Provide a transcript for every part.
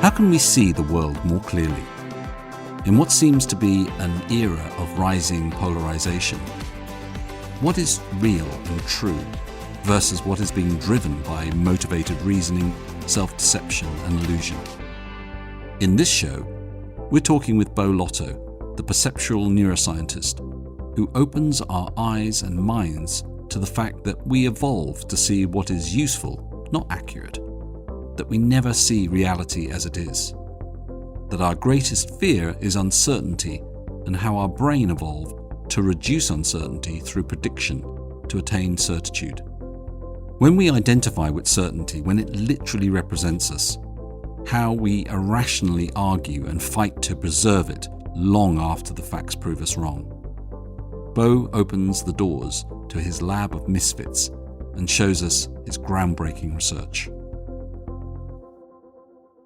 How can we see the world more clearly? In what seems to be an era of rising polarization, what is real and true versus what is being driven by motivated reasoning, self-deception and illusion? In this show, we're talking with Beau Lotto, the perceptual neuroscientist, who opens our eyes and minds to the fact that we evolve to see what is useful, not accurate, that we never see reality as it is, that our greatest fear is uncertainty, and how our brain evolved to reduce uncertainty through prediction to attain certitude. When we identify with certainty, when it literally represents us, how we irrationally argue and fight to preserve it long after the facts prove us wrong. Beau opens the doors to his Lab of Misfits and shows us his groundbreaking research.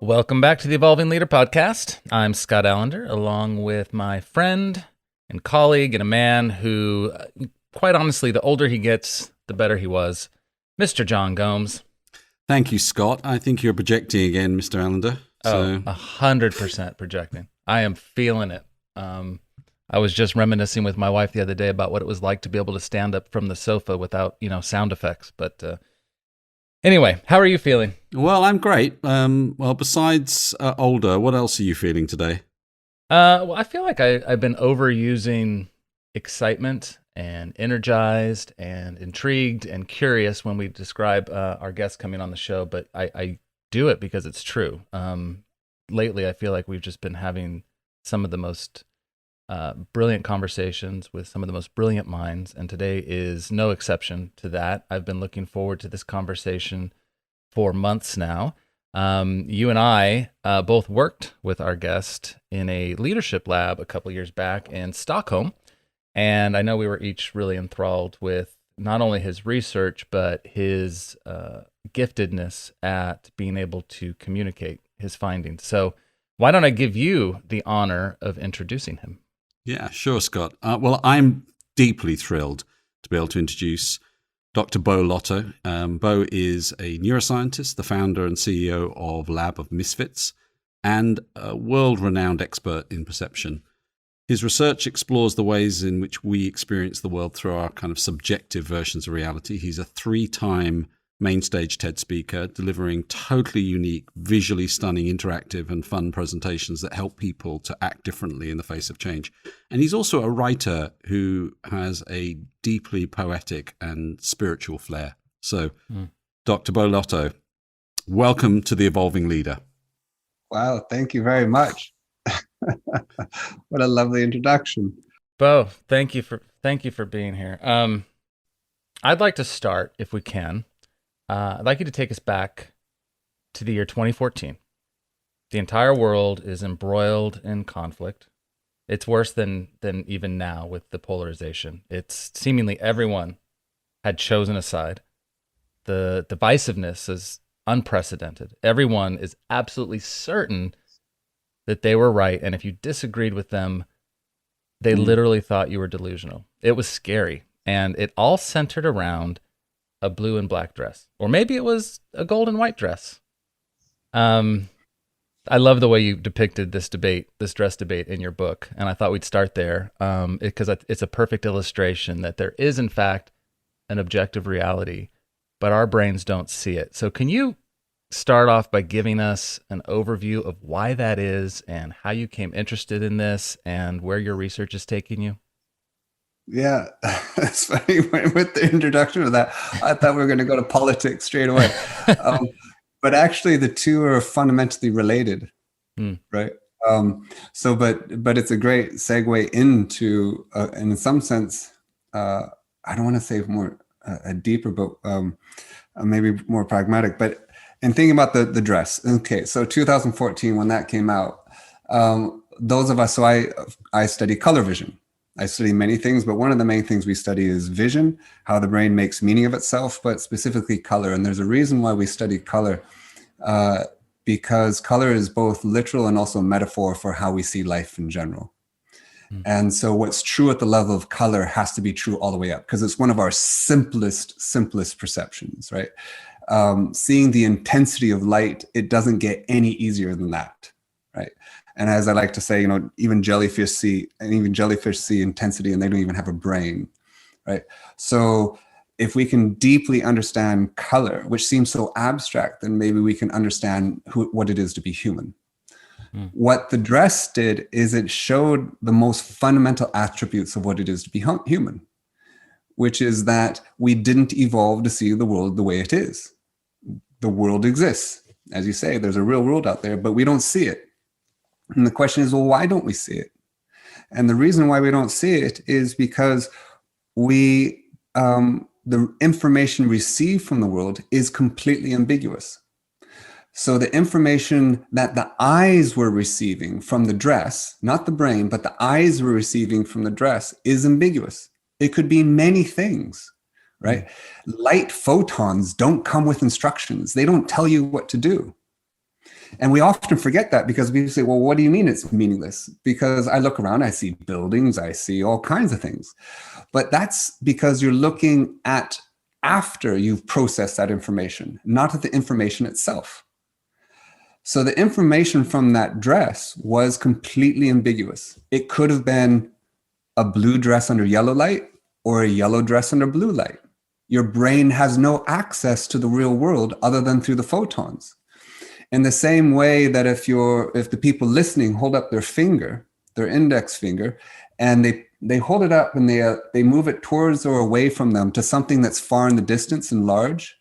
Welcome back to the Evolving Leader Podcast. I'm Scott Allender, along with my friend and colleague and a man who, quite honestly, the older he gets, the better he was, Mr. John Gomes. Thank you, Scott. I think you're projecting again, Mr. Allender. So. 100% projecting. I am feeling it. I was just reminiscing with my wife the other day about what it was like to be able to stand up from the sofa without, sound effects. But anyway, how are you feeling? Well, I'm great. Well, besides older, what else are you feeling today? Well, I feel like I've been overusing excitement and energized and intrigued and curious when we describe our guests coming on the show, but I do it because it's true. Lately, I feel like we've just been having some of the most brilliant conversations with some of the most brilliant minds, and today is no exception to that. I've been looking forward to this conversation for months now. You and I both worked with our guest in a leadership lab a couple years back in Stockholm, and I know we were each really enthralled with not only his research, but his giftedness at being able to communicate his findings. So why don't I give you the honor of introducing him? Yeah, sure, Scott. Well, I'm deeply thrilled to be able to introduce Dr. Beau Lotto. Beau is a neuroscientist, the founder and CEO of Lab of Misfits, and a world-renowned expert in perception. His research explores the ways in which we experience the world through our kind of subjective versions of reality. He's a 3-time mainstage TED speaker, delivering totally unique, visually stunning, interactive and fun presentations that help people to act differently in the face of change. And he's also a writer who has a deeply poetic and spiritual flair. So, Dr. Beau Lotto, welcome to the Evolving Leader. Wow, thank you very much. What a lovely introduction. Beau, thank you for being here. I'd like to start, if we can. I'd like you to take us back to the year 2014. The entire world is embroiled in conflict. It's worse than even now with the polarization. It's seemingly everyone had chosen a side. The divisiveness is unprecedented. Everyone is absolutely certain that they were right, and if you disagreed with them, they literally thought you were delusional. It was scary, and it all centered around a blue and black dress, or maybe it was a gold and white dress. I love the way you depicted this dress debate in your book, and I thought we'd start there because it's a perfect illustration that there is, in fact, an objective reality, but our brains don't see it. So can you start off by giving us an overview of why that is and how you came interested in this and where your research is taking you? Yeah, it's funny. With the introduction of that, I thought we were going to go to politics straight away. But actually, the two are fundamentally related, right? But it's a great segue into, and in some sense, I don't want to say more deeper, but maybe more pragmatic. But in thinking about the dress, okay, so 2014 when that came out, those of us, so I study color vision. I study many things, but one of the main things we study is vision, how the brain makes meaning of itself, but specifically color. And there's a reason why we study color, because color is both literal and also metaphor for how we see life in general. And so what's true at the level of color has to be true all the way up, because it's one of our simplest perceptions, right? seeing the intensity of light, it doesn't get any easier than that, right? And as I like to say, even jellyfish see intensity, and they don't even have a brain, right? So if we can deeply understand color, which seems so abstract, then maybe we can understand what it is to be human. What the dress did is it showed the most fundamental attributes of what it is to be human, which is that we didn't evolve to see the world the way it is. The world exists. As you say, there's a real world out there, but we don't see it. And the question is, well, why don't we see it? And the reason why we don't see it is because the information received from the world is completely ambiguous. So the information that the eyes were receiving from the dress, not the brain, but the eyes were receiving from the dress, is ambiguous. It could be many things, right? Light photons don't come with instructions. They don't tell you what to do. And we often forget that because we say, well, what do you mean it's meaningless? Because I look around, I see buildings, I see all kinds of things. But that's because you're looking at after you've processed that information, not at the information itself. So the information from that dress was completely ambiguous. It could have been a blue dress under yellow light or a yellow dress under blue light. Your brain has no access to the real world other than through the photons. In the same way that if the people listening hold up their finger, their index finger, and they hold it up and they move it towards or away from them to something that's far in the distance and large,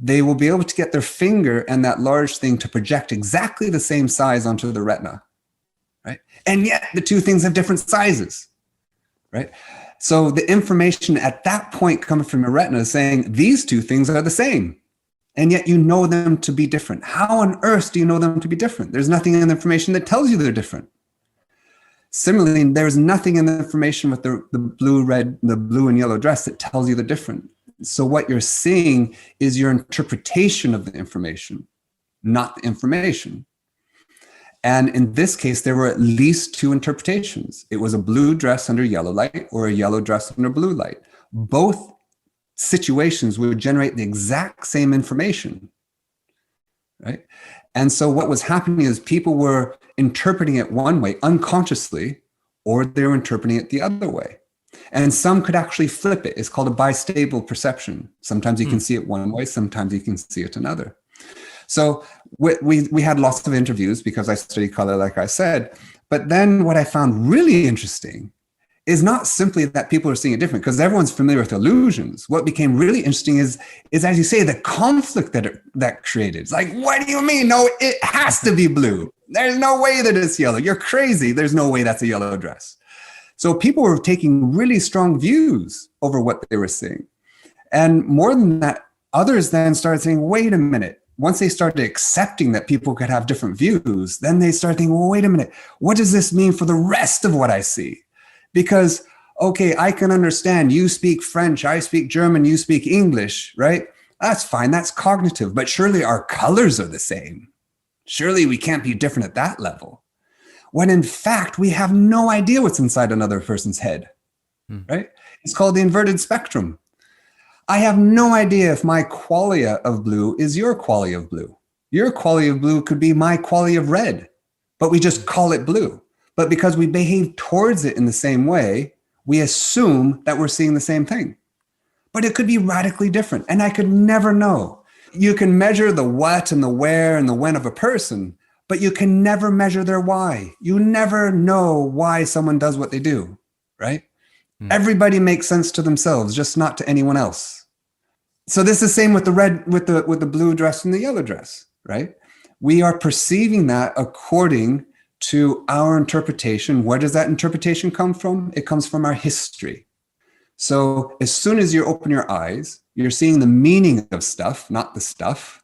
they will be able to get their finger and that large thing to project exactly the same size onto the retina, right? And yet the two things have different sizes, right? So the information at that point coming from your retina is saying these two things are the same, and yet you know them to be different. How on earth do you know them to be different? There's nothing in the information that tells you they're different. Similarly, there's nothing in the information with the blue and yellow dress that tells you they're different. So what you're seeing is your interpretation of the information, not the information. And in this case, there were at least two interpretations. It was a blue dress under yellow light or a yellow dress under blue light. Both situations would generate the exact same information, right? And so what was happening is people were interpreting it one way unconsciously, or they were interpreting it the other way. And some could actually flip it. It's called a bistable perception. Sometimes you can see it one way, sometimes you can see it another. So we had lots of interviews because I study color, like I said. But then what I found really interesting is not simply that people are seeing it different, because everyone's familiar with illusions. What became really interesting is as you say, the conflict that created. It's like, what do you mean? No, it has to be blue. There's no way that it's yellow. You're crazy. There's no way that's a yellow dress. So people were taking really strong views over what they were seeing. And more than that, others then started saying, wait a minute. Once they started accepting that people could have different views, then they started thinking, well, wait a minute. What does this mean for the rest of what I see? Because, okay, I can understand you speak French, I speak German, you speak English, right? That's fine. That's cognitive. But surely our colors are the same. Surely we can't be different at that level. When in fact, we have no idea what's inside another person's head, right? It's called the inverted spectrum. I have no idea if my qualia of blue is your qualia of blue. Your qualia of blue could be my qualia of red, but we just call it blue. But because we behave towards it in the same way, we assume that we're seeing the same thing. But it could be radically different, and I could never know. You can measure the what and the where and the when of a person, but you can never measure their why. You never know why someone does what they do, right? Everybody makes sense to themselves, just not to anyone else. So this is the same with the red, with the blue dress and the yellow dress, right? We are perceiving that according to our interpretation. Where does that interpretation come from? It comes from our history. So as soon as you open your eyes, you're seeing the meaning of stuff, not the stuff.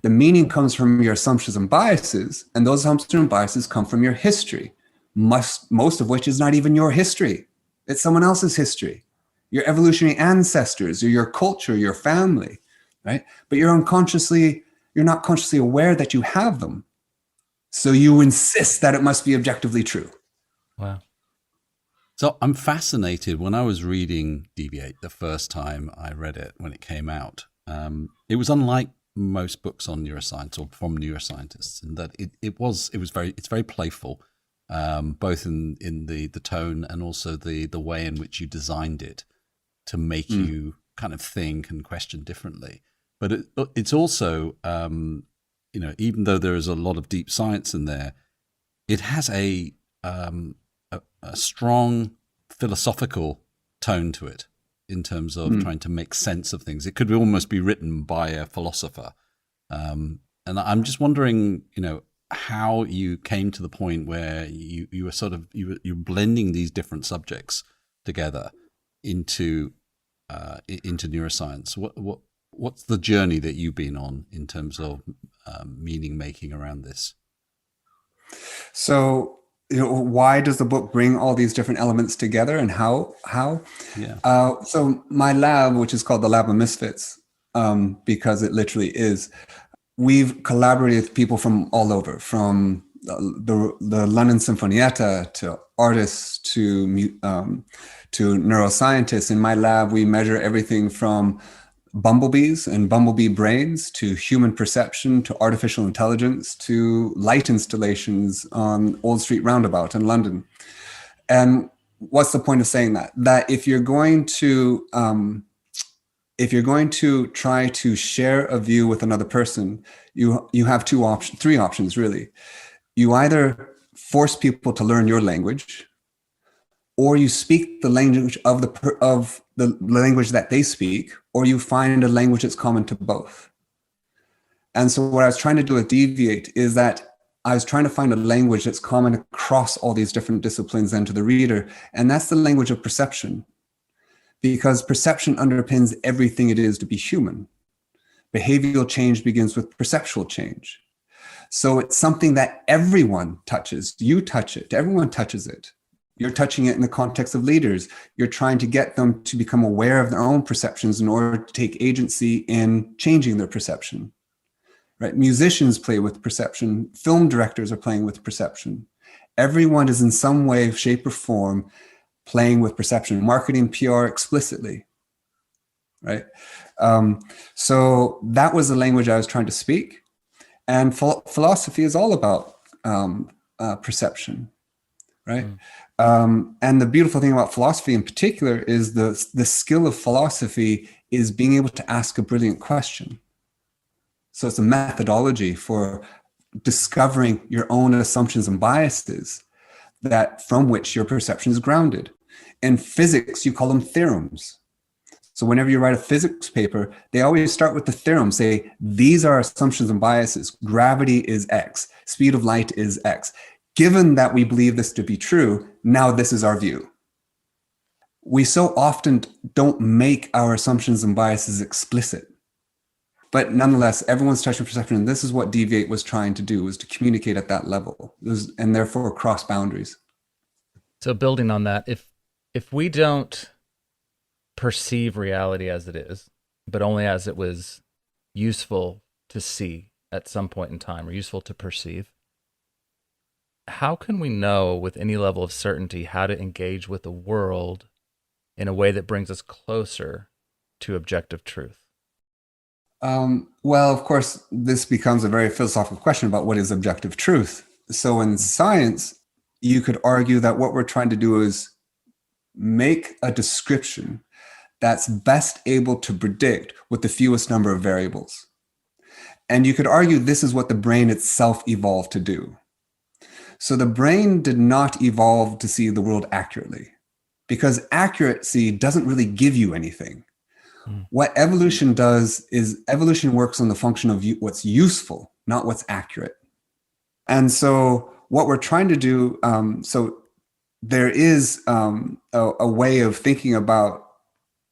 The meaning comes from your assumptions and biases, and those assumptions and biases come from your history, most of which is not even your history. It's someone else's history, your evolutionary ancestors, or your culture, your family, right? But you're not consciously aware that you have them. So you insist that it must be objectively true. Wow. So I'm fascinated. When I was reading Deviate the first time I read it, when it came out, it was unlike most books on neuroscience or from neuroscientists in that it's very playful, both in the tone and also the way in which you designed it to make you kind of think and question differently. But it's also, even though there is a lot of deep science in there, it has a strong philosophical tone to it in terms of trying to make sense of things. It could almost be written by a philosopher. And I'm just wondering, how you came to the point where you were you're blending these different subjects together into neuroscience. What's the journey that you've been on in terms of meaning making around this? So, why does the book bring all these different elements together, and how? Yeah. So my lab, which is called the Lab of Misfits, because it literally is, we've collaborated with people from all over, from the London Sinfonietta to artists to neuroscientists. In my lab, we measure everything from bumblebees and bumblebee brains to human perception to artificial intelligence to light installations on Old Street Roundabout in London. And what's the point of saying that? That if you're going to try to share a view with another person, you have three options really. You either force people to learn your language, or you speak the language of the language that they speak, or you find a language that's common to both. And so what I was trying to do with Deviate is that I was trying to find a language that's common across all these different disciplines and to the reader. And that's the language of perception, because perception underpins everything it is to be human. Behavioral change begins with perceptual change. So it's something that everyone touches. You touch it, everyone touches it. You're touching it in the context of leaders. You're trying to get them to become aware of their own perceptions in order to take agency in changing their perception. Right? Musicians play with perception. Film directors are playing with perception. Everyone is in some way, shape, or form playing with perception. Marketing, PR explicitly. Right? So that was the language I was trying to speak. And philosophy is all about perception. Right? And the beautiful thing about philosophy in particular is the skill of philosophy is being able to ask a brilliant question. So it's a methodology for discovering your own assumptions and biases that from which your perception is grounded. In physics, you call them theorems. So whenever you write a physics paper, they always start with the theorem, say, these are assumptions and biases. Gravity is X, speed of light is X. Given that we believe this to be true, now this is our view. We so often don't make our assumptions and biases explicit. But nonetheless, everyone's touching perception, and this is what Deviate was trying to do, was to communicate at that level, and therefore cross boundaries. So building on that, if we don't perceive reality as it is, but only as it was useful to see at some point in time, or useful to perceive, how can we know with any level of certainty how to engage with the world in a way that brings us closer to objective truth? Well, of course, this becomes a very philosophical question about what is objective truth. So in science, you could argue that what we're trying to do is make a description that's best able to predict with the fewest number of variables. And you could argue this is what the brain itself evolved to do. So the brain did not evolve to see the world accurately, because accuracy doesn't really give you anything. What evolution does is evolution works on the function of what's useful, not what's accurate. And so what we're trying to do, so there is a way of thinking about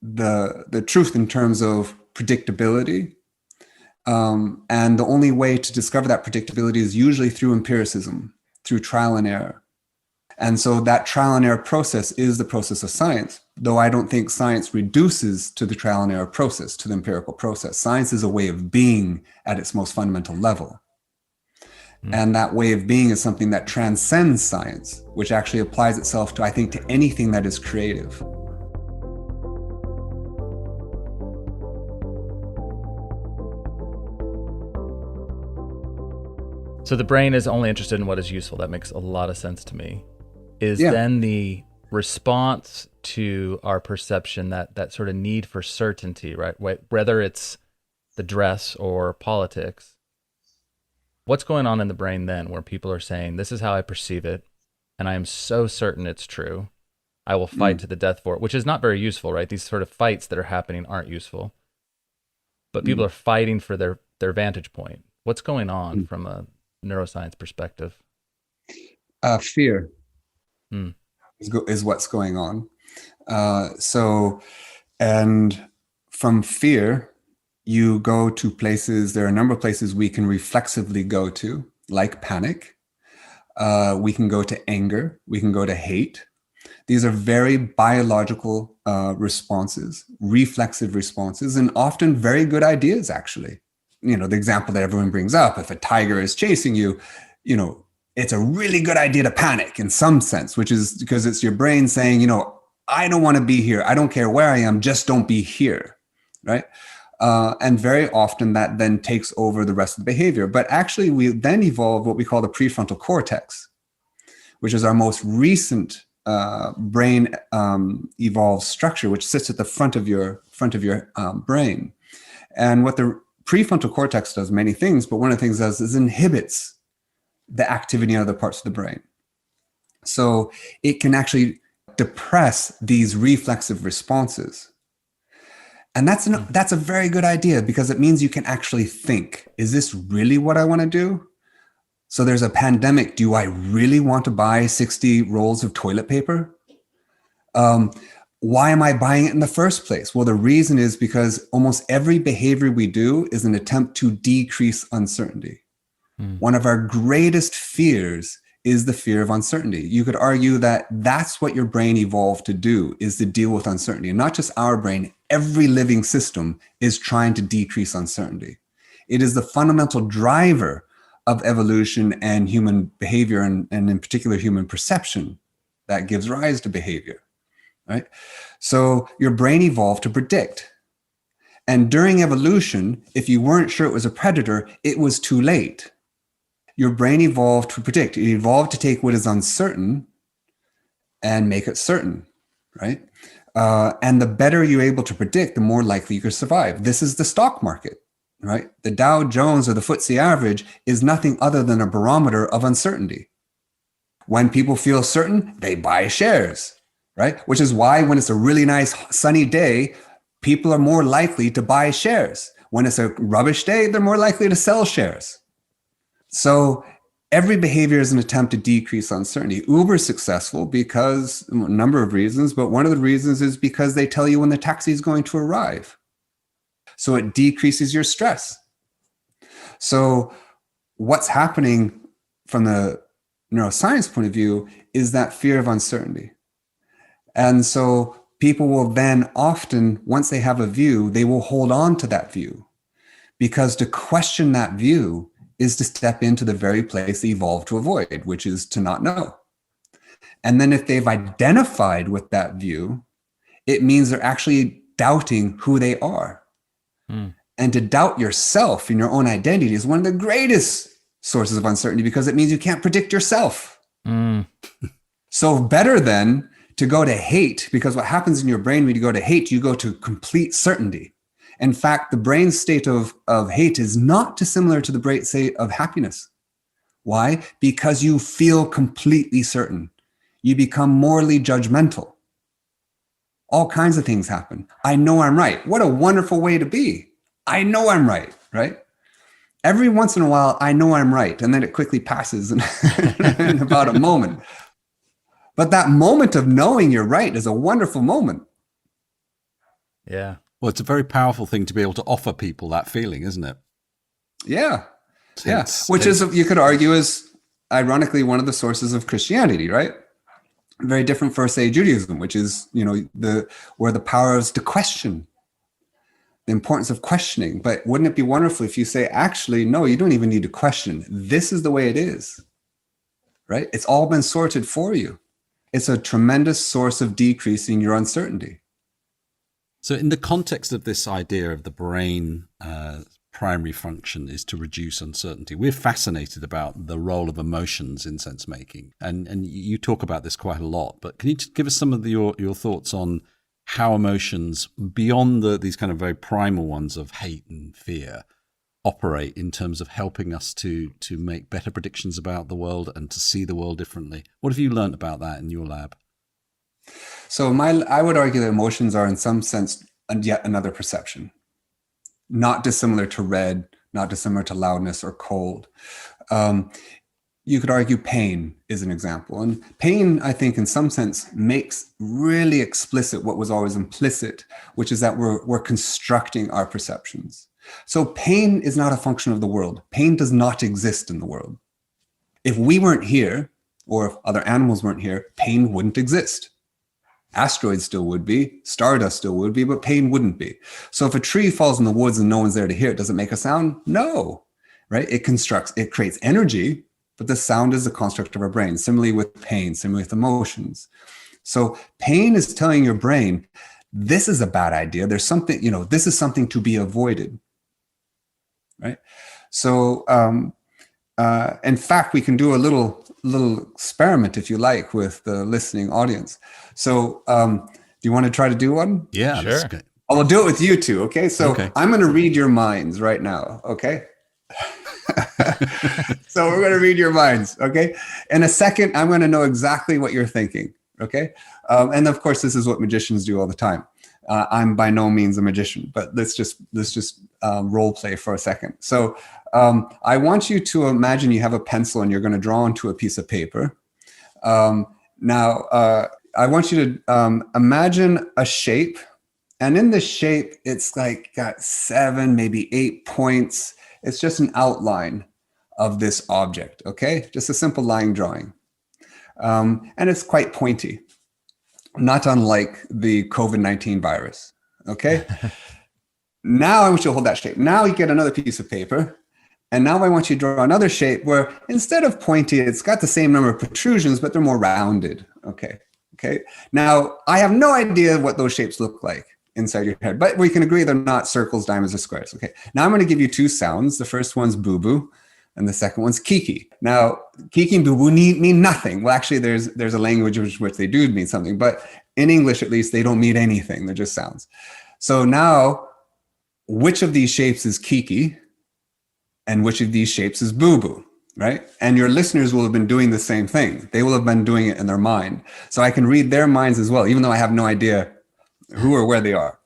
the truth in terms of predictability. And the only way to discover that predictability is usually through empiricism, through trial and error. And so that trial and error process is the process of science, though I don't think science reduces to the trial and error process, to the empirical process. Science is a way of being at its most fundamental level. And that way of being is something that transcends science, which actually applies itself to, I think, to anything that is creative. So the brain is only interested in what is useful. That makes a lot of sense to me. Is Yeah. then the response to our perception, that sort of need for certainty, right? Whether it's the dress or politics, what's going on in the brain then where people are saying, this is how I perceive it, and I am so certain it's true. I will fight to the death for it, which is not very useful, right? These sort of fights that are happening aren't useful. But people are fighting for their vantage point. What's going on from a neuroscience perspective? Fear Mm. is what's going on. And from fear, you go to places, there are a number of places we can reflexively go to, like panic. We can go to anger. We can go to hate. These are very biological responses, reflexive responses, and often very good ideas, actually. You know, the example that everyone brings up, if a tiger is chasing you, you know, it's a really good idea to panic in some sense, which is because it's your brain saying, you know, I don't want to be here. I don't care where I am, just don't be here, right? And very often that then takes over the rest of the behavior. But actually, we then evolve what we call the prefrontal cortex, which is our most recent brain evolved structure, which sits at the front of your brain. And what the prefrontal cortex does many things, but one of the things it does is inhibits the activity in other parts of the brain. So it can actually depress these reflexive responses. And that's a very good idea, because it means you can actually think, is this really what I want to do? So there's a pandemic. Do I really want to buy 60 rolls of toilet paper? Why am I buying it in the first place? Well, the reason is because almost every behavior we do is an attempt to decrease uncertainty. One of our greatest fears is the fear of uncertainty. You could argue that that's what your brain evolved to do, is to deal with uncertainty. And not just our brain, every living system is trying to decrease uncertainty. It is the fundamental driver of evolution and human behavior, and in particular human perception, that gives rise to behavior, right? So your brain evolved to predict. And during evolution, if you weren't sure it was a predator, it was too late. Your brain evolved to predict. It evolved to take what is uncertain and make it certain, right? And the better you're able to predict, the more likely you can survive. This is the stock market, right? The Dow Jones or the FTSE average is nothing other than a barometer of uncertainty. When people feel certain, they buy shares, right? Which is why when it's a really nice sunny day, people are more likely to buy shares. When it's a rubbish day, they're more likely to sell shares. So every behavior is an attempt to decrease uncertainty. Uber is successful because a number of reasons, but one of the reasons is because they tell you when the taxi is going to arrive. So it decreases your stress. So what's happening from the neuroscience point of view is that fear of uncertainty. And so people will then often, once they have a view, they will hold on to that view, because to question that view is to step into the very place they evolved to avoid, which is to not know. And then if they've identified with that view, it means they're actually doubting who they are. And to doubt yourself and your own identity is one of the greatest sources of uncertainty, because it means you can't predict yourself. So better then to go to hate, because what happens in your brain when you go to hate, you go to complete certainty. In fact, the brain state of hate is not dissimilar to the brain state of happiness. Why? Because you feel completely certain. You become morally judgmental. All kinds of things happen. I know I'm right. What a wonderful way to be. I know I'm right, right? Every once in a while, I know I'm right, and then it quickly passes in about a moment. But that moment of knowing you're right is a wonderful moment. Yeah. Well, it's a very powerful thing to be able to offer people that feeling, isn't it? Yeah. Which is, you could argue, is ironically one of the sources of Christianity, right? Very different for, say, Judaism, which is, you know, where the power is to question, the importance of questioning. But wouldn't it be wonderful if you say, actually, no, you don't even need to question. This is the way it is, right? It's all been sorted for you. It's a tremendous source of decreasing your uncertainty. So in the context of this idea of the brain primary function is to reduce uncertainty. We're fascinated about the role of emotions in sense making, and you talk about this quite a lot. But can you give us some of your thoughts on how emotions, beyond these kind of very primal ones of hate and fear, operate in terms of helping us to make better predictions about the world and to see the world differently? What have you learned about that in your lab? So I would argue that emotions are in some sense yet another perception, not dissimilar to red, not dissimilar to loudness or cold. You could argue pain is an example. And pain, I think, in some sense, makes really explicit what was always implicit, which is that we're constructing our perceptions. So pain is not a function of the world. Pain does not exist in the world. If we weren't here, or if other animals weren't here, pain wouldn't exist. Asteroids still would be, stardust still would be, but pain wouldn't be. So if a tree falls in the woods and no one's there to hear it, does it make a sound? No, right? It creates energy, but the sound is the construct of our brain. Similarly with pain, similarly with emotions. So pain is telling your brain, this is a bad idea. There's something, this is something to be avoided, right? So in fact, we can do a little experiment, if you like, with the listening audience. So do you want to try to do one? Yeah, sure. I will do it with you two, okay? So I'm going to read your minds right now, okay? So we're going to read your minds, okay? In a second, I'm going to know exactly what you're thinking, okay? And of course, this is what magicians do all the time. I'm by no means a magician, but let's just role play for a second. So I want you to imagine you have a pencil and you're going to draw onto a piece of paper. Now, I want you to imagine a shape. And in this shape, it's like got 7, maybe 8 points. It's just an outline of this object, okay? Just a simple line drawing. And it's quite pointy, not unlike the COVID-19 virus, okay? Now I want you to hold that shape. Now you get another piece of paper. And now I want you to draw another shape where instead of pointy, it's got the same number of protrusions, but they're more rounded, okay? Now, I have no idea what those shapes look like inside your head, but we can agree they're not circles, diamonds, or squares, okay? Now I'm going to give you 2 sounds. The first one's boo-boo, and the second one's kiki. Now, kiki and boo-boo mean nothing. Well, actually, there's a language which they do mean something, but in English, at least, they don't mean anything. They're just sounds. So now, which of these shapes is kiki, and which of these shapes is boo-boo, right? And your listeners will have been doing the same thing. They will have been doing it in their mind. So I can read their minds as well, even though I have no idea who or where they are.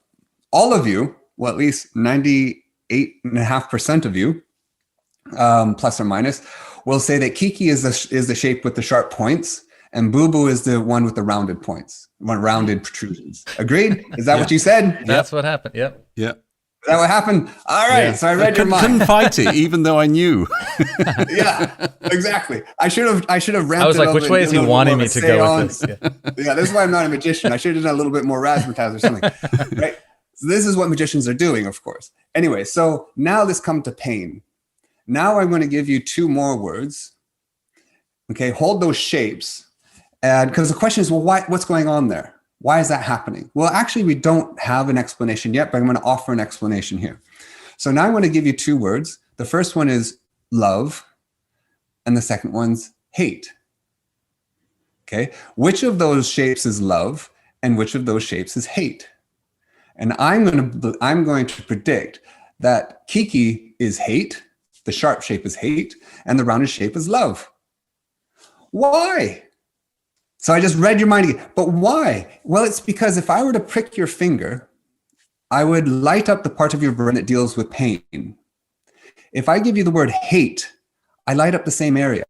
All of you, well, at least 98.5% of you, plus or minus, will say that kiki is the shape with the sharp points, and boo-boo is the one with the rounded points, rounded protrusions. Agreed? Is that what you said? That's what happened. Yep. Yep. Is that what happened? All right. Yeah. So I read your mind. Couldn't fight it, even though I knew. Yeah, exactly. I should have ramped. I was like, which way is he wanting me to go with this? Yeah, this is why I'm not a magician. I should have done a little bit more razzmatazz or something, right? So this is what magicians are doing, of course. Anyway, so now let's come to pain. Now I'm going to give you 2 more words. Okay, hold those shapes, and because the question is, well, what's going on there? Why is that happening? Well, actually, we don't have an explanation yet, but I'm going to offer an explanation here. So now I'm going to give you 2 words. The first one is love, and the second one's hate. Okay, which of those shapes is love, and which of those shapes is hate? And I'm going to predict that kiki is hate, the sharp shape is hate, and the rounded shape is love. Why? So I just read your mind again. But why? Well, it's because if I were to prick your finger, I would light up the part of your brain that deals with pain. If I give you the word hate, I light up the same area.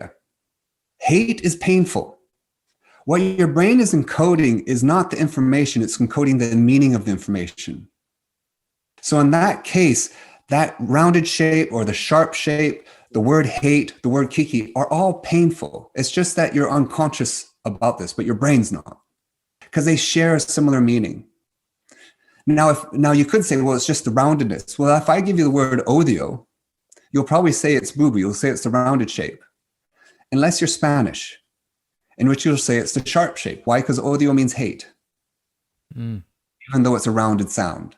Hate is painful. What your brain is encoding is not the information, it's encoding the meaning of the information. So in that case, that rounded shape or the sharp shape, the word hate, the word kiki are all painful. It's just that you're unconscious about this, but your brain's not, because they share a similar meaning. Now you could say, well, it's just the roundedness. Well, if I give you the word odio, you'll probably say it's boo-boo. You'll say it's the rounded shape, unless you're Spanish, in which you'll say it's the sharp shape. Why? Because odio means hate, even though it's a rounded sound.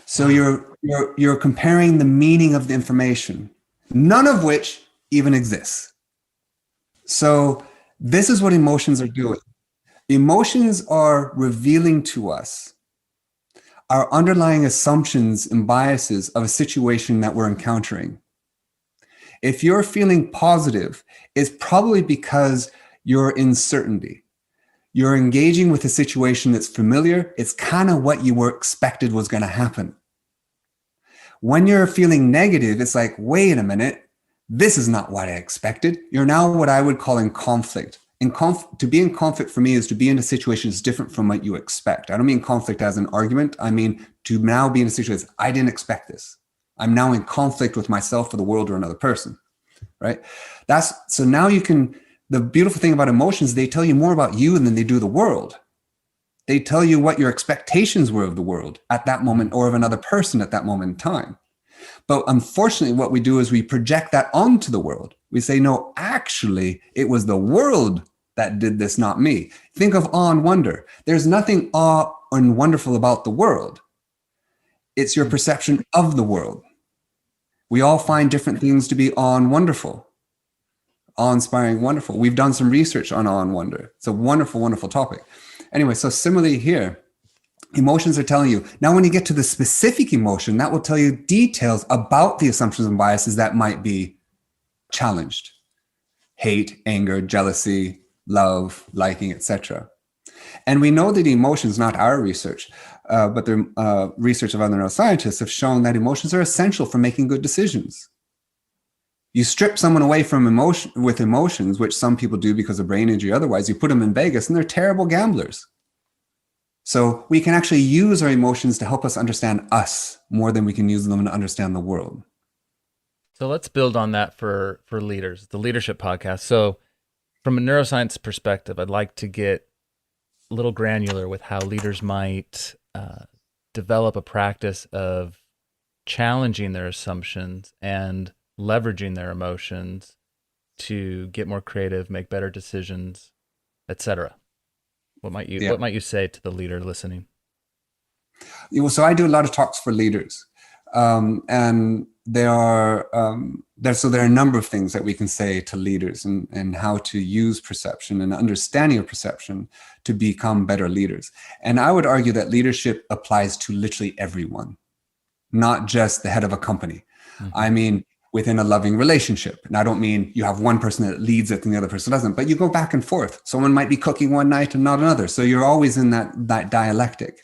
So you're comparing the meaning of the information, none of which even exists. So this is what emotions are doing. Emotions are revealing to us our underlying assumptions and biases of a situation that we're encountering. If you're feeling positive, it's probably because you're in certainty. You're engaging with a situation that's familiar. It's kind of what you were expected was going to happen. When you're feeling negative, it's like, wait a minute, this is not what I expected. You're now what I would call in conflict. To be in conflict for me is to be in a situation that's different from what you expect. I don't mean conflict as an argument. I mean to now be in a situation, I didn't expect this. I'm now in conflict with myself or the world or another person, right? So now you can, the beautiful thing about emotions, they tell you more about you than they do the world. They tell you what your expectations were of the world at that moment or of another person at that moment in time. But unfortunately, what we do is we project that onto the world. We say, no, actually, it was the world that did this, not me. Think of awe and wonder. There's nothing awe and wonderful about the world. It's your perception of the world. We all find different things to be awe and wonderful, awe-inspiring, wonderful. We've done some research on awe and wonder. It's a wonderful, wonderful topic. Anyway, so similarly here, emotions are telling you. Now, when you get to the specific emotion, that will tell you details about the assumptions and biases that might be challenged. Hate, anger, jealousy, love, liking, etc. And we know that emotions, not our research, but the research of other neuroscientists have shown that emotions are essential for making good decisions. You strip someone away from emotions, which some people do because of brain injury, otherwise you put them in Vegas and they're terrible gamblers. So we can actually use our emotions to help us understand us more than we can use them to understand the world. So let's build on that for leaders, the leadership podcast. So from a neuroscience perspective, I'd like to get a little granular with how leaders might develop a practice of challenging their assumptions and leveraging their emotions to get more creative, make better decisions, etc. What might you say to the leader listening? So I do a lot of talks for leaders, and there are a number of things that we can say to leaders and how to use perception and understanding of perception to become better leaders. And I would argue that leadership applies to literally everyone, not just the head of a company. Mm-hmm. I mean, within a loving relationship. And I don't mean you have one person that leads it and the other person doesn't, but you go back and forth. Someone might be cooking one night and not another. So you're always in that dialectic.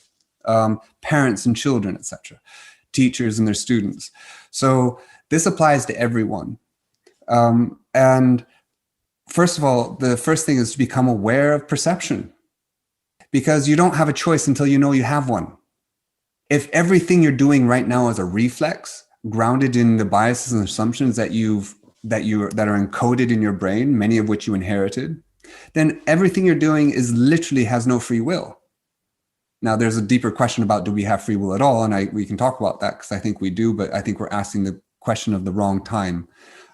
Parents and children, etc. Teachers and their students. So this applies to everyone. And first of all, the first thing is to become aware of perception, because you don't have a choice until you know you have one. If everything you're doing right now is a reflex, grounded in the biases and assumptions that are encoded in your brain, many of which you inherited, then everything you're doing literally has no free will. Now, there's a deeper question about, do we have free will at all? And we can talk about that, because I think we do, but I think we're asking the question of the wrong time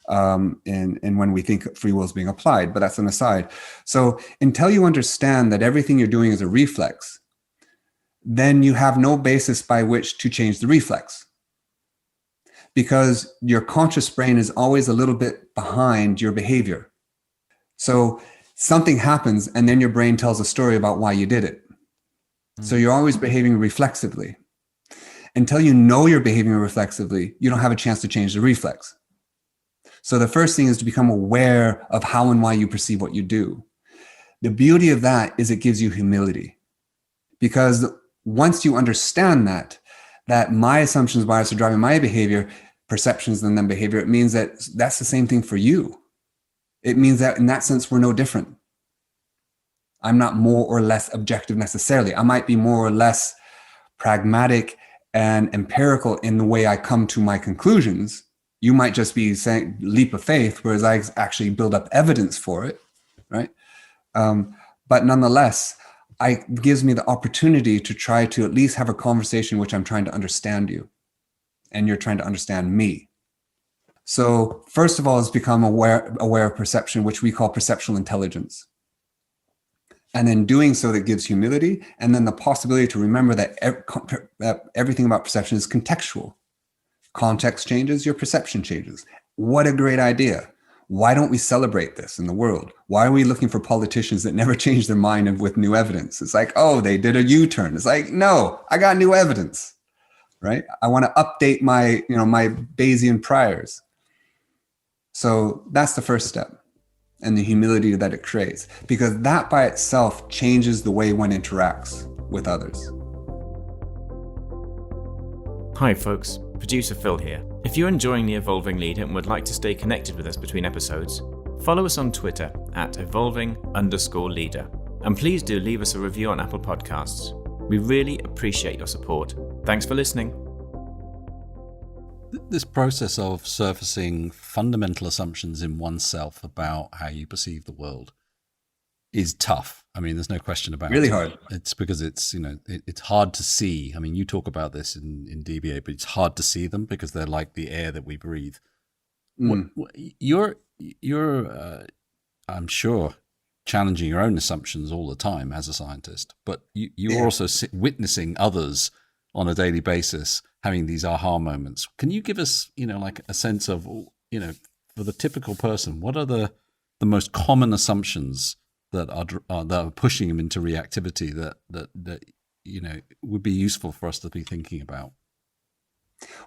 and when we think free will is being applied, but that's an aside. So until you understand that everything you're doing is a reflex, then you have no basis by which to change the reflex, because your conscious brain is always a little bit behind your behavior. So something happens and then your brain tells a story about why you did it. So you're always behaving reflexively. Until you know you're behaving reflexively, you don't have a chance to change the reflex. So the first thing is to become aware of how and why you perceive what you do. The beauty of that is it gives you humility, because once you understand that my assumptions, bias are driving my behavior, perceptions, and then behavior, it means that that's the same thing for you. It means that in that sense, we're no different. I'm not more or less objective necessarily. I might be more or less pragmatic and empirical in the way I come to my conclusions. You might just be saying leap of faith, whereas I actually build up evidence for it, right? But nonetheless, it gives me the opportunity to try to at least have a conversation in which I'm trying to understand you, and you're trying to understand me. So first of all, is become aware of perception, which we call perceptual intelligence. And then doing so, that gives humility, and then the possibility to remember that everything about perception is contextual. Context changes, your perception changes. What a great idea. Why don't we celebrate this in the world? Why are we looking for politicians that never change their mind with new evidence? It's like, oh, they did a U-turn. It's like, no, I got new evidence, right? I want to update my Bayesian priors. So that's the first step, and the humility that it creates, because that by itself changes the way one interacts with others. Hi folks, producer Phil here. If you're enjoying The Evolving Leader and would like to stay connected with us between episodes, follow us on Twitter at evolving_leader. And please do leave us a review on Apple Podcasts. We really appreciate your support. Thanks for listening. This process of surfacing fundamental assumptions in oneself about how you perceive the world is tough. I mean, there's no question about it. Really hard. It's because it's hard to see. I mean, you talk about this in Deviate, but it's hard to see them because they're like the air that we breathe. You're I'm sure, challenging your own assumptions all the time as a scientist, but you're also witnessing others on a daily basis having these aha moments. Can you give us, like a sense of, for the typical person, what are the most common assumptions that are pushing them into reactivity that would be useful for us to be thinking about?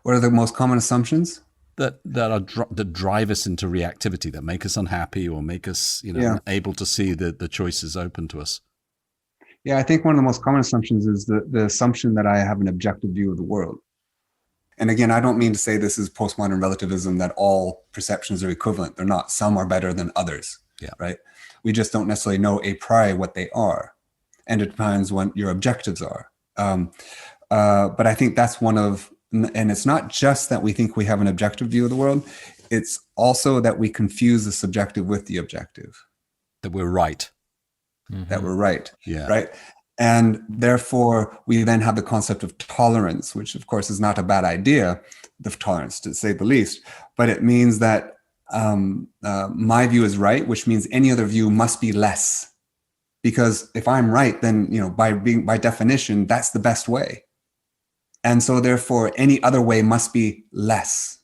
What are the most common assumptions that drive us into reactivity, that make us unhappy or make us able to see the choices open to us? Yeah, I think one of the most common assumptions is the assumption that I have an objective view of the world. And again, I don't mean to say this is postmodern relativism, that all perceptions are equivalent. They're not. Some are better than others. Yeah. Right. We just don't necessarily know a priori what they are. And it depends what your objectives are. But I think that's and it's not just that we think we have an objective view of the world. It's also that we confuse the subjective with the objective. That we're right. Mm-hmm. That we're right. Yeah. Right. And therefore, we then have the concept of tolerance, which of course is not a bad idea, the tolerance to say the least, but it means that my view is right, which means any other view must be less. Because if I'm right, then, by definition, that's the best way. And so therefore, any other way must be less.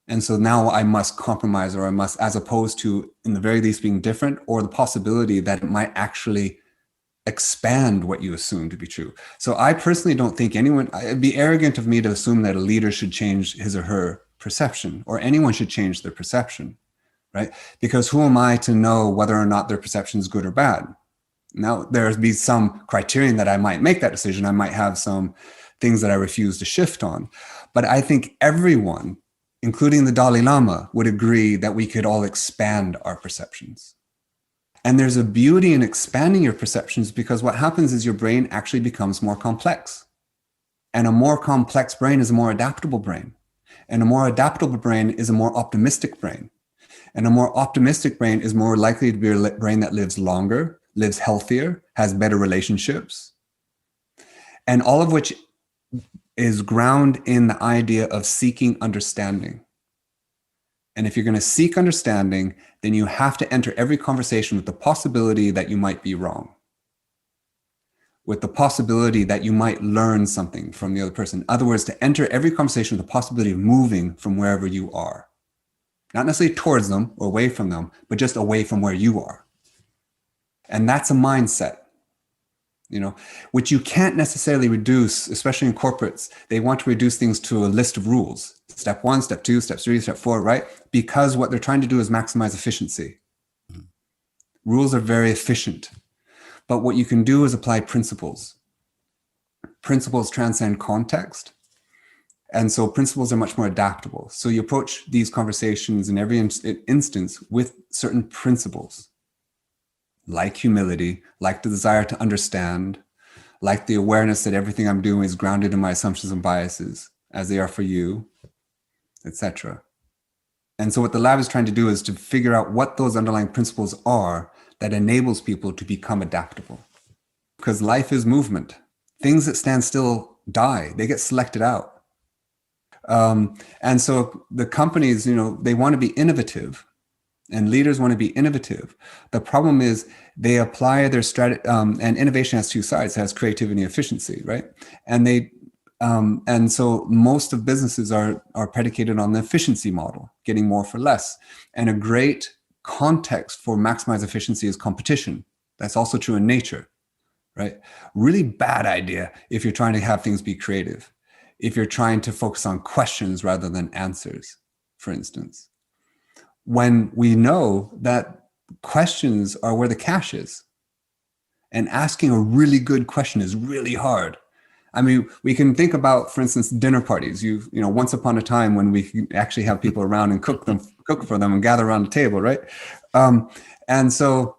And so now I must compromise, or I must, as opposed to in the very least being different, or the possibility that it might actually expand what you assume to be true. So I personally don't think it'd be arrogant of me to assume that a leader should change his or her perception, or anyone should change their perception, right? Because who am I to know whether or not their perception is good or bad? Now, there'd be some criterion that I might make that decision. I might have some things that I refuse to shift on. But I think everyone, including the Dalai Lama, would agree that we could all expand our perceptions. And there's a beauty in expanding your perceptions, because what happens is your brain actually becomes more complex. And a more complex brain is a more adaptable brain. And a more adaptable brain is a more optimistic brain. And a more optimistic brain is more likely to be a brain that lives longer, lives healthier, has better relationships. And all of which is ground in the idea of seeking understanding. And if you're going to seek understanding, then you have to enter every conversation with the possibility that you might be wrong, with the possibility that you might learn something from the other person. In other words, to enter every conversation with the possibility of moving from wherever you are, not necessarily towards them or away from them, but just away from where you are. And that's a mindset, which you can't necessarily reduce, especially in corporates. They want to reduce things to a list of rules. Step 1, step 2, step 3, step 4, right? Because what they're trying to do is maximize efficiency. Rules are very efficient. But what you can do is apply principles. Principles transcend context. And so principles are much more adaptable. So you approach these conversations in every instance with certain principles, like humility, like the desire to understand, like the awareness that everything I'm doing is grounded in my assumptions and biases, as they are for you, etc. And so what the lab is trying to do is to figure out what those underlying principles are that enables people to become adaptable. Because life is movement. Things that stand still die. They get selected out. And so the companies, they want to be innovative, and leaders want to be innovative. The problem is they apply their strategy, and innovation has two sides. It has creativity and efficiency, right? And so most of businesses are predicated on the efficiency model, getting more for less. And a great context for maximize efficiency is competition. That's also true in nature, right? Really bad idea if you're trying to have things be creative. If you're trying to focus on questions rather than answers, for instance. When we know that questions are where the cash is, and asking a really good question is really hard. I mean, we can think about, for instance, dinner parties. You know, once upon a time when we actually have people around and cook for them and gather around the table, right? And so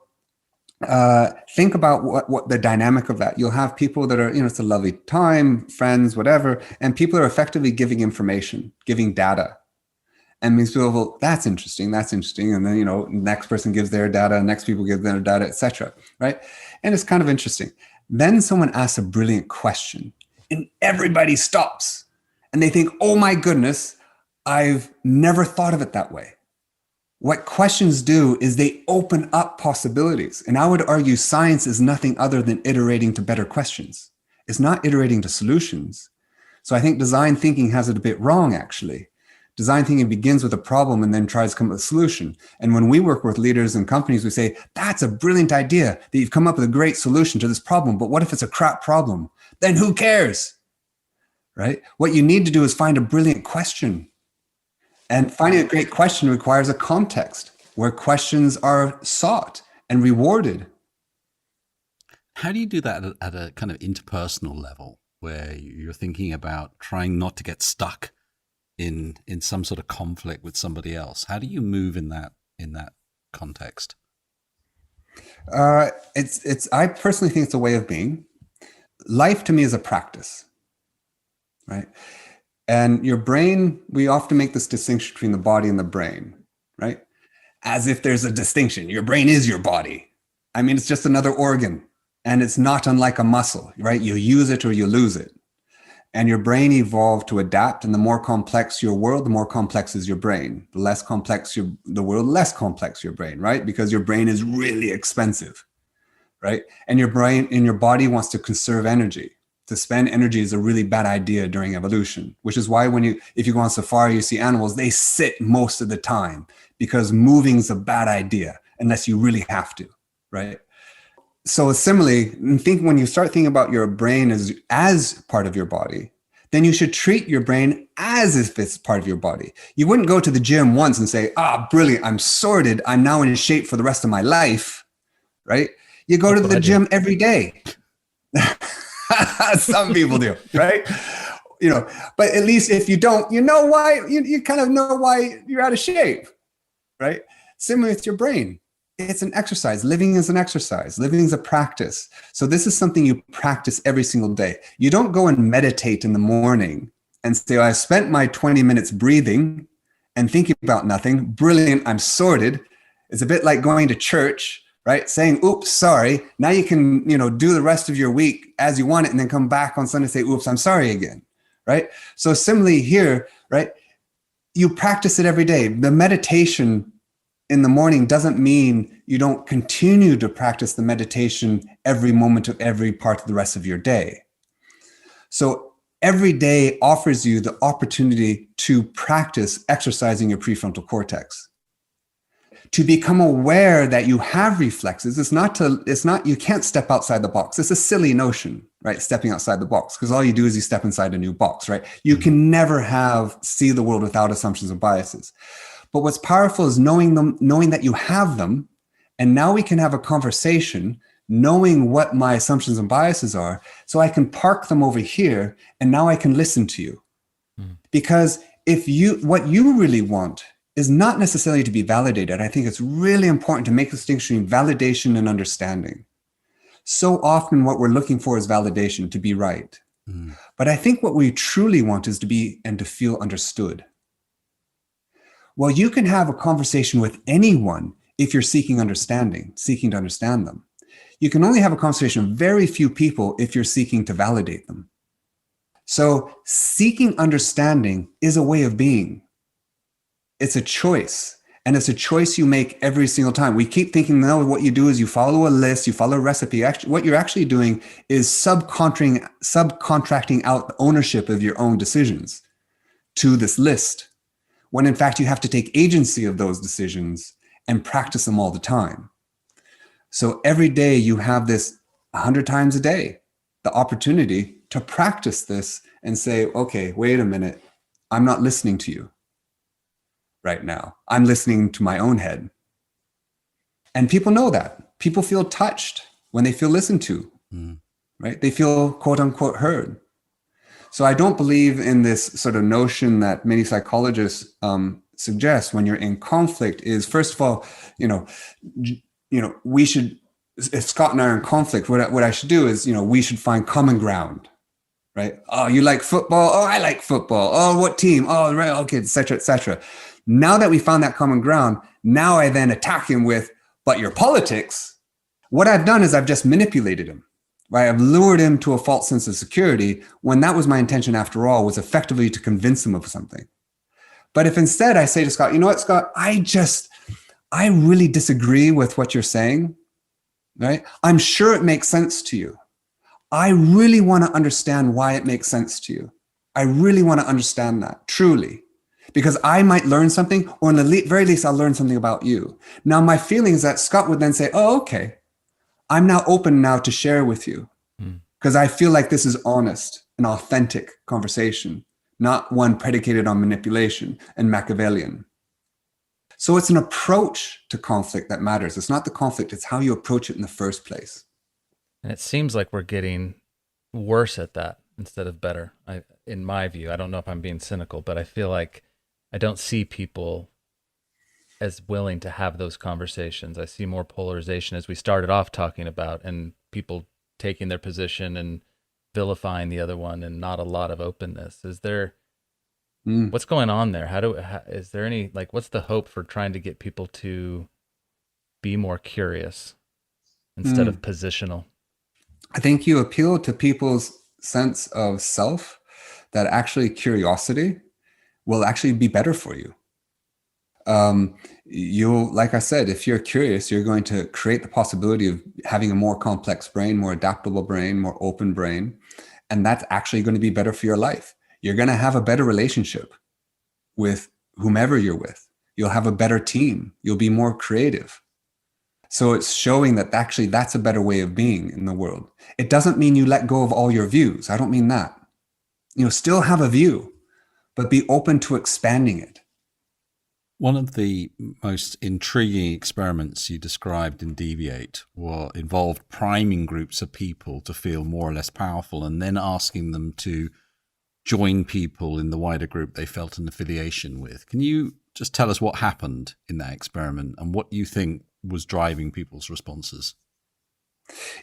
think about what the dynamic of that. You'll have people that are, you know, it's a lovely time, friends, whatever, and people are effectively giving information, giving data. And means people, well, that's interesting. And then, you know, next person gives their data, next people give their data, etc. Right? And it's kind of interesting. Then someone asks a brilliant question and everybody stops and they think, oh my goodness, I've never thought of it that way. What questions do is they open up possibilities. And I would argue science is nothing other than iterating to better questions. It's not iterating to solutions. So I think design thinking has it a bit wrong, actually. Design thinking begins with a problem and then tries to come up with a solution. And when we work with leaders and companies, we say, that's a brilliant idea that you've come up with a great solution to this problem. But what if it's a crap problem? Then who cares? Right? What you need to do is find a brilliant question. And finding a great question requires a context where questions are sought and rewarded. How do you do that at a kind of interpersonal level where you're thinking about trying not to get stuck in some sort of conflict with somebody else? How do you move in that context? I personally think it's a way of being. Life to me is a practice, right? And your brain, we often make this distinction between the body and the brain, right? As if there's a distinction. Your brain is your body. I mean, it's just another organ, and it's not unlike a muscle, right? You use it or you lose it. And your brain evolved to adapt, and the more complex your world, the more complex is your brain. The less complex the world, less complex your brain, right? Because your brain is really expensive, right? And your brain in your body wants to conserve energy. To spend energy is a really bad idea during evolution, which is why if you go on safari, you see animals, they sit most of the time because moving is a bad idea unless you really have to, right? So similarly, when you start thinking about your brain as part of your body, then you should treat your brain as if it's part of your body. You wouldn't go to the gym once and say, brilliant, I'm sorted, I'm now in shape for the rest of my life, right? You go to the gym every day. Some people do, right? You know, but at least if you don't, you know why, you kind of know why you're out of shape, right? Similar with your brain. It's an exercise. Living is an exercise. Living is a practice. So this is something you practice every single day. You don't go and meditate in the morning and say, I spent my 20 minutes breathing and thinking about nothing. Brilliant. I'm sorted. It's a bit like going to church, right? Saying, oops, sorry. Now you can, do the rest of your week as you want it and then come back on Sunday and say, oops, I'm sorry again, right? So similarly here, right? You practice it every day. The meditation in the morning doesn't mean you don't continue to practice the meditation every moment of every part of the rest of your day. So every day offers you the opportunity to practice exercising your prefrontal cortex, to become aware that you have reflexes. You can't step outside the box. It's a silly notion, right? Stepping outside the box, because all you do is you step inside a new box, right? You can never see the world without assumptions and biases. But what's powerful is knowing that you have them. And now we can have a conversation knowing what my assumptions and biases are, so I can park them over here and now I can listen to you. Because what you really want is not necessarily to be validated. I think it's really important to make the distinction between validation and understanding. So often what we're looking for is validation, to be right. But I think what we truly want is to be and to feel understood. Well, you can have a conversation with anyone if you're seeking to understand them. You can only have a conversation with very few people if you're seeking to validate them. So seeking understanding is a way of being. It's a choice. And it's a choice you make every single time. We keep thinking, no, what you do is you follow a list, you follow a recipe. Actually, what you're actually doing is subcontracting out the ownership of your own decisions to this list, when in fact you have to take agency of those decisions and practice them all the time. So every day you have this 100 times a day, the opportunity to practice this and say, okay, wait a minute, I'm not listening to you right now. I'm listening to my own head. And people know that. People feel touched when they feel listened to, right? They feel quote unquote heard. So I don't believe in this sort of notion that many psychologists suggest when you're in conflict is, first of all, we should, if Scott and I are in conflict, what I should do is, we should find common ground, right? Oh, you like football? Oh, I like football. Oh, what team? Oh, right. Okay, et cetera, et cetera. Now that we found that common ground, now I then attack him with, but your politics. What I've done is I've just manipulated him, right? I've lured him to a false sense of security when that was my intention after all, was effectively to convince him of something. But if instead I say to Scott, you know what, Scott, I really disagree with what you're saying, right? I'm sure it makes sense to you. I really want to understand why it makes sense to you. I really want to understand that, truly. Because I might learn something, or in the very least, I'll learn something about you. Now, my feeling is that Scott would then say, oh, okay, I'm now open now to share with you. Because I feel like this is honest and authentic conversation, not one predicated on manipulation and Machiavellian. So it's an approach to conflict that matters. It's not the conflict, it's how you approach it in the first place. And it seems like we're getting worse at that instead of better. In my view, I don't know if I'm being cynical, but I feel like I don't see people as willing to have those conversations. I see more polarization, as we started off talking about, and people taking their position and vilifying the other one, and not a lot of openness. Is there, what's going on there? Is there any, what's the hope for trying to get people to be more curious instead of positional? I think you appeal to people's sense of self, that actually curiosity will actually be better for you. You'll, like I said, if you're curious, you're going to create the possibility of having a more complex brain, more adaptable brain, more open brain. And that's actually going to be better for your life. You're going to have a better relationship with whomever you're with. You'll have a better team. You'll be more creative. So it's showing that actually that's a better way of being in the world. It doesn't mean you let go of all your views. I don't mean that. Still have a view, but be open to expanding it. One of the most intriguing experiments you described in Deviate involved priming groups of people to feel more or less powerful, and then asking them to join people in the wider group they felt an affiliation with. Can you just tell us what happened in that experiment and what you think was driving people's responses?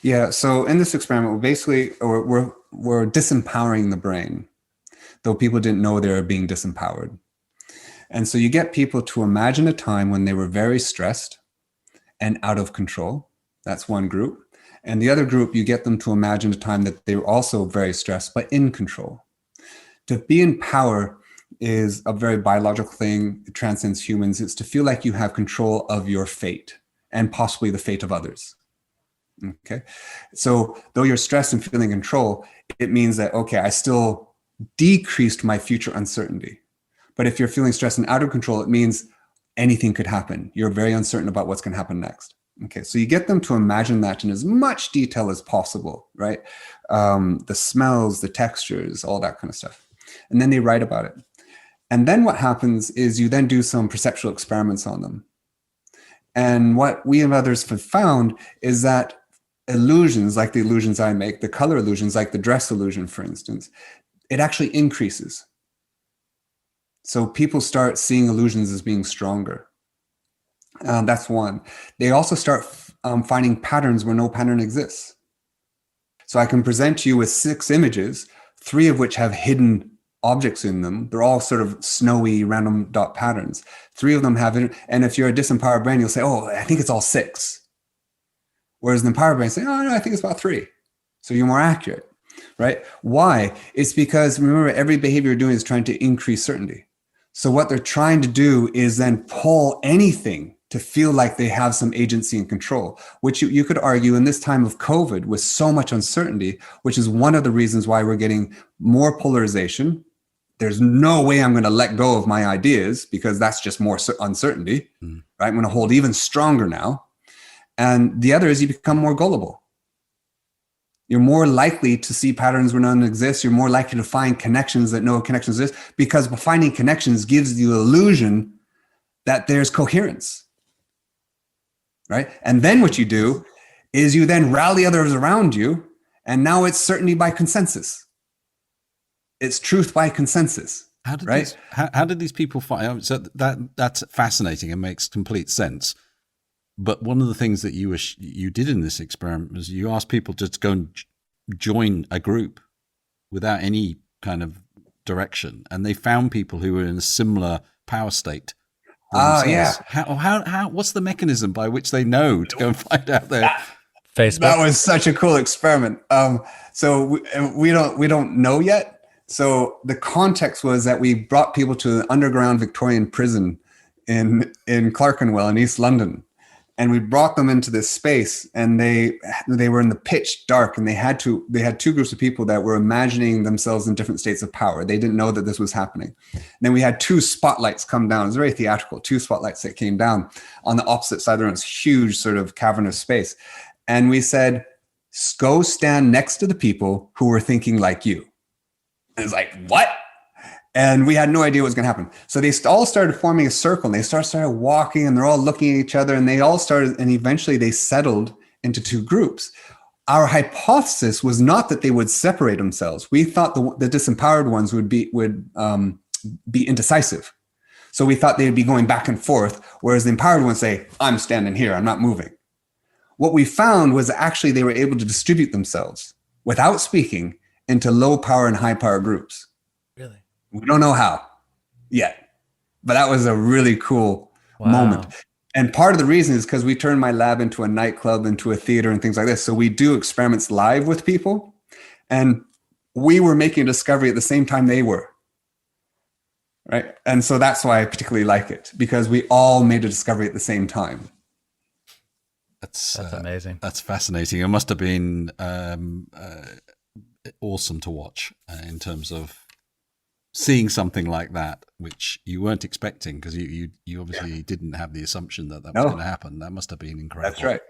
Yeah, so in this experiment, we're disempowering the brain, though people didn't know they were being disempowered. And so you get people to imagine a time when they were very stressed and out of control. That's one group. And the other group, you get them to imagine a time that they were also very stressed, but in control. To be in power is a very biological thing. It transcends humans. It's to feel like you have control of your fate and possibly the fate of others. Okay. So though you're stressed and feeling control, it means that, okay, I still decreased my future uncertainty. But if you're feeling stressed and out of control, it means anything could happen. You're very uncertain about what's going to happen next. Okay, so you get them to imagine that in as much detail as possible, right? The smells, the textures, all that kind of stuff. And then they write about it. And then what happens is you then do some perceptual experiments on them. And what we and others have found is that illusions, like the illusions I make, the color illusions, like the dress illusion, for instance, it actually increases. So people start seeing illusions as being stronger. That's one. They also start finding patterns where no pattern exists. So I can present you with 6 images, 3 of which have hidden objects in them. They're all sort of snowy random dot patterns. 3 of them have, and if you're a disempowered brain, you'll say, oh, I think it's all 6. Whereas the empowered brain say, oh, no, I think it's about 3. So you're more accurate, right? Why? It's because, remember, every behavior you're doing is trying to increase certainty. So what they're trying to do is then pull anything to feel like they have some agency and control, which you could argue in this time of COVID with so much uncertainty, which is one of the reasons why we're getting more polarization. There's no way I'm going to let go of my ideas because that's just more uncertainty, right? I'm going to hold even stronger now. And the other is you become more gullible. You're more likely to see patterns where none exist. You're more likely to find connections that no connections exist, because finding connections gives you the illusion that there's coherence, right? And then what you do is you then rally others around you, and now it's certainty by consensus. It's truth by consensus. How did these people find? So that's fascinating and makes complete sense. But one of the things that you did in this experiment was you asked people just to go and join a group without any kind of direction, and they found people who were in a similar power state. Yeah. How? What's the mechanism by which they know to go and find out their Facebook? That was such a cool experiment. So we don't know yet. So the context was that we brought people to an underground Victorian prison in Clerkenwell in East London. And we brought them into this space, and they were in the pitch dark, and they had two groups of people that were imagining themselves in different states of power. They didn't know that this was happening. And then we had two spotlights come down. It was very theatrical, two spotlights that came down on the opposite side of the room, this huge sort of cavernous space. And we said, go stand next to the people who were thinking like you. And it's like, what? And we had no idea what was going to happen. So they all started forming a circle, and they started walking, and they're all looking at each other, and they all started, and eventually they settled into two groups. Our hypothesis was not that they would separate themselves. We thought the disempowered ones would be indecisive. So we thought they would be going back and forth, whereas the empowered ones say, I'm standing here, I'm not moving. What we found was actually they were able to distribute themselves without speaking into low power and high power groups. Really? We don't know how yet, but that was a really cool moment. And part of the reason is because we turned my lab into a nightclub, into a theater and things like this. So we do experiments live with people, and we were making a discovery at the same time they were, right? And so that's why I particularly like it, because we all made a discovery at the same time. That's amazing. That's fascinating. It must have been awesome to watch in terms of seeing something like that, which you weren't expecting, because you obviously didn't have the assumption that was going to happen. That must have been incredible. That's right.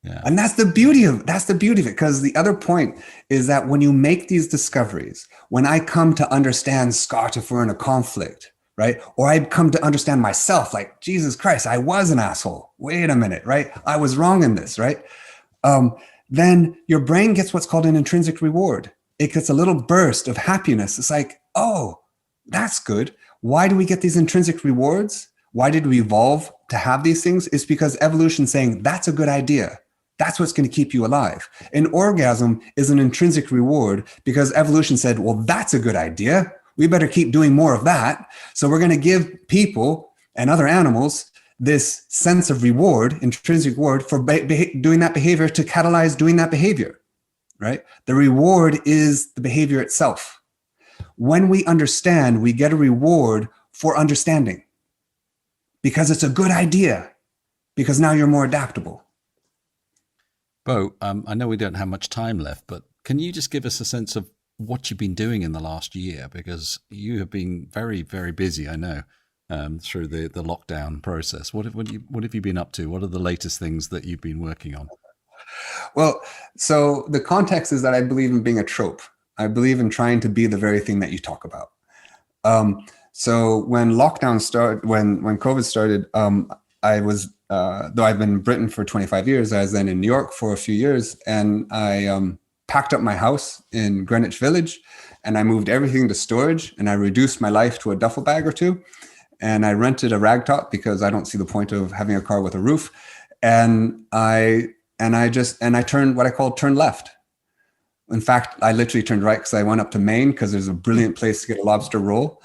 Yeah. And that's the beauty of it. Because the other point is that when you make these discoveries, when I come to understand Scott, if we're in a conflict, right? Or I come to understand myself, like, Jesus Christ, I was an asshole. Wait a minute, right? I was wrong in this, right? Then your brain gets what's called an intrinsic reward. It gets a little burst of happiness. It's like, oh, that's good. Why do we get these intrinsic rewards? Why did we evolve to have these things? It's because evolution's saying that's a good idea. That's what's going to keep you alive. An orgasm is an intrinsic reward because evolution said, well, that's a good idea. We better keep doing more of that. So we're going to give people and other animals this sense of reward, intrinsic reward, for doing that behavior, to catalyze doing that behavior, right? The reward is the behavior itself. When we understand, we get a reward for understanding because it's a good idea, because now you're more adaptable. Beau, I know we don't have much time left, but can you just give us a sense of what you've been doing in the last year? Because you have been very, very busy, I know, through the lockdown process. What have you been up to? What are the latest things that you've been working on? Well, so the context is that I believe in being a trope. I believe in trying to be the very thing that you talk about. So when lockdown started, when COVID started, I was, though I've been in Britain for 25 years, I was then in New York for a few years, and I packed up my house in Greenwich Village, and I moved everything to storage, and I reduced my life to a duffel bag or two, and I rented a ragtop because I don't see the point of having a car with a roof, and I turned what I call turn left. In fact, I literally turned right because I went up to Maine because there's a brilliant place to get a lobster roll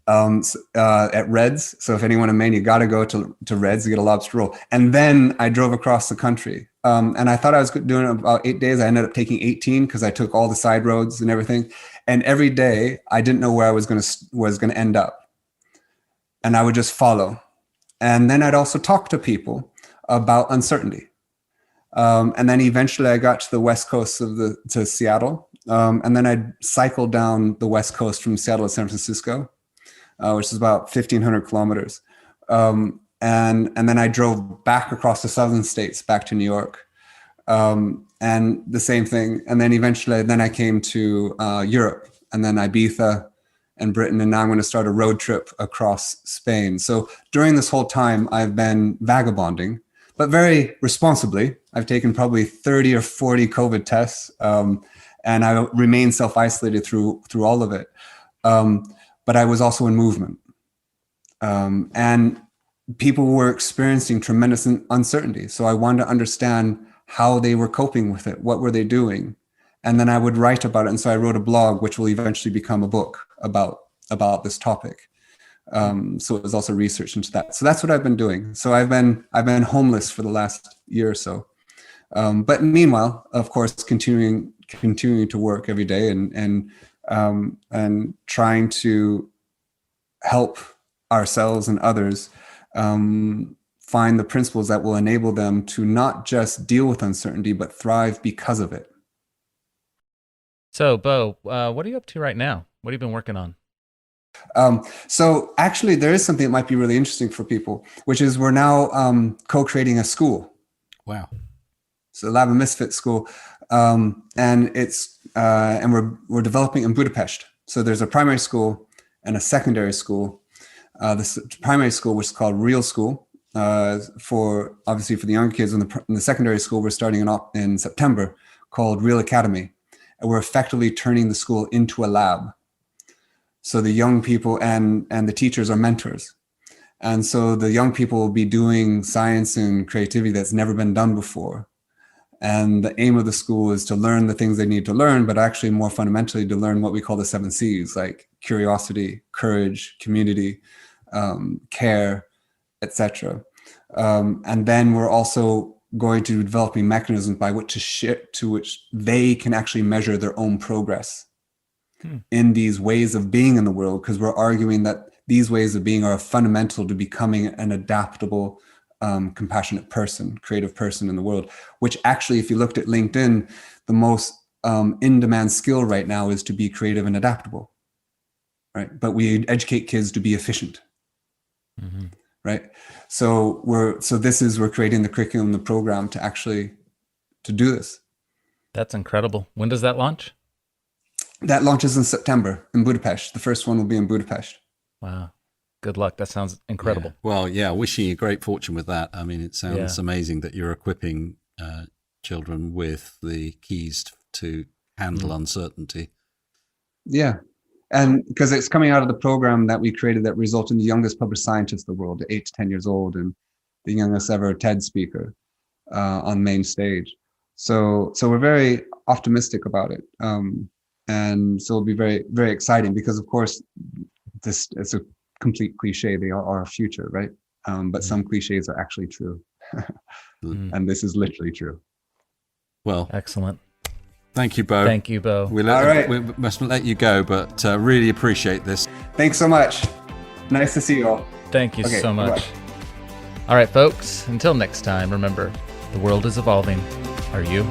at Red's. So if anyone in Maine, you got to go to Red's to get a lobster roll. And then I drove across the country. And I thought I was doing about 8 days. I ended up taking 18 because I took all the side roads and everything. And every day I didn't know where I was going to end up. and I would just follow. And then I'd also talk to people about uncertainty. And then eventually I got to the west coast to Seattle. And then I'd cycle down the west coast from Seattle to San Francisco, which is about 1,500 kilometers. And then I drove back across the southern states, back to New York. And the same thing. And then eventually, then I came to Europe, and then Ibiza and Britain. And now I'm going to start a road trip across Spain. So during this whole time, I've been vagabonding, but very responsibly. I've taken probably 30 or 40 COVID tests, and I remained self-isolated through all of it. But I was also in movement. And people were experiencing tremendous uncertainty. So I wanted to understand how they were coping with it. What were they doing? And then I would write about it. And so I wrote a blog, which will eventually become a book about this topic. So it was also research into that. So that's what I've been doing. So I've been homeless for the last year or so. But meanwhile, of course, continuing to work every day and trying to help ourselves and others find the principles that will enable them to not just deal with uncertainty, but thrive because of it. So, Beau, what are you up to right now? What have you been working on? So actually, there is something that might be really interesting for people, which is we're now co-creating a school. Wow. So Lab of Misfits school, and we're developing in Budapest. So there's a primary school and a secondary school. This primary school, which is called Real School, for the younger kids. In the secondary school, we're starting in September, called Real Academy, and we're effectively turning the school into a lab. So the young people and the teachers are mentors, and so the young people will be doing science and creativity that's never been done before. And the aim of the school is to learn the things they need to learn, but actually more fundamentally to learn what we call the 7 C's, like curiosity, courage, community, care, etc. And then we're also going to be developing mechanisms by which they can actually measure their own progress in these ways of being in the world, because we're arguing that these ways of being are fundamental to becoming an adaptable, compassionate person, creative person in the world, which actually, if you looked at LinkedIn, the most in-demand skill right now is to be creative and adaptable, right? But we educate kids to be efficient. Mm-hmm. Right. So we're creating the curriculum, the program to do this. That's incredible. When does that launch? That launches in September in Budapest. The first one will be in Budapest. Wow. Good luck. That sounds incredible. Yeah. Well, yeah, wishing you great fortune with that. I mean, it sounds amazing that you're equipping children with the keys to handle uncertainty. Yeah. And because it's coming out of the program that we created that resulted in the youngest published scientist in the world, 8 to 10 years old, and the youngest ever TED speaker on mainstage. So we're very optimistic about it. And so it'll be very, very exciting because, of course, it's a complete cliche. They are our future, right? But some cliches are actually true. And this is literally true. Well, excellent. Thank you, Beau. Thank you, Beau. We must let you go, but really appreciate this. Thanks so much. Nice to see you all. Thank you so much. Bye-bye. All right, folks, until next time, remember, the world is evolving. Are you?